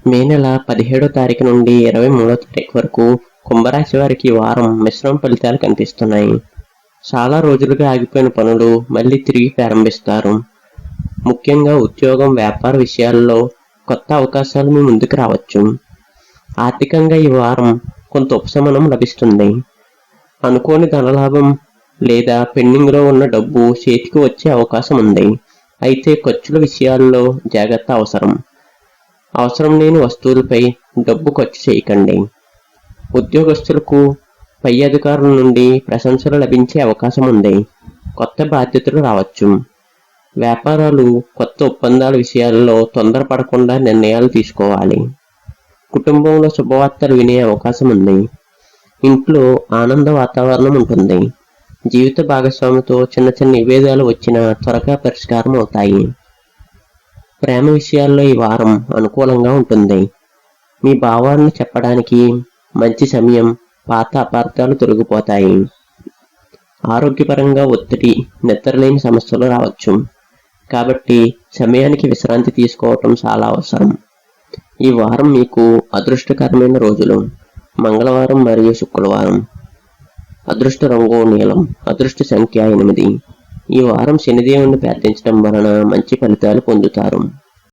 మే నెల 17వ తారీఖు నుండి 23వ తారీఖు వరకు కుంభరాశి వారికి ఈ వారం మిశ్రమ ఫలితాలు కనిపిస్తున్నాయి. చాలా రోజులుగా ఆగిపోయిన పనులు మళ్లీ తిరిగి ప్రారంభిస్తారు. ముఖ్యంగా ఉద్యోగం, వ్యాపార విషయాల్లో కొత్త అవకాశాలు మీ ముందుకు రావచ్చు. ఆర్థికంగా ఈ వారం కొంత ఉపశమనం లభిస్తుంది. అనుకోని ధనలాభం లేదా పెండింగ్లో ఉన్న డబ్బు చేతికి వచ్చే అవకాశం ఉంది. అయితే ఖర్చుల విషయాల్లో జాగ్రత్త అవసరం. అవసరం లేని వస్తువులపై డబ్బు ఖర్చు చేయకండి. ఉద్యోగస్తులకు పై అధికారుల నుండి ప్రశంసలు లభించే అవకాశం ఉంది. కొత్త బాధ్యతలు రావచ్చు. వ్యాపారాలు, కొత్త ఒప్పందాల విషయాల్లో తొందరపడకుండా నిర్ణయాలు తీసుకోవాలి. కుటుంబంలో శుభవార్తలు వినే అవకాశం ఉంది. ఇంట్లో ఆనంద వాతావరణం ఉంటుంది. జీవిత భాగస్వామితో చిన్న చిన్న విభేదాలు వచ్చినా త్వరగా పరిష్కారం అవుతాయి. ప్రేమ విషయాల్లో ఈ వారం అనుకూలంగా ఉంటుంది. మీ భావాలను చెప్పడానికి మంచి సమయం. పాత అపార్థాలు తొలగిపోతాయి. ఆరోగ్యపరంగా ఒత్తిడి, నిద్రలేని సమస్యలు రావచ్చు. కాబట్టి సమయానికి విశ్రాంతి తీసుకోవటం చాలా అవసరం. ఈ వారం మీకు అదృష్టకరమైన రోజులు మంగళవారం మరియు శుక్రవారం. అదృష్ట రంగు నీలం. అదృష్ట సంఖ్య 8. ఈ వారం శనిదేవుని ప్రార్థించడం వలన మంచి ఫలితాలు పొందుతారు.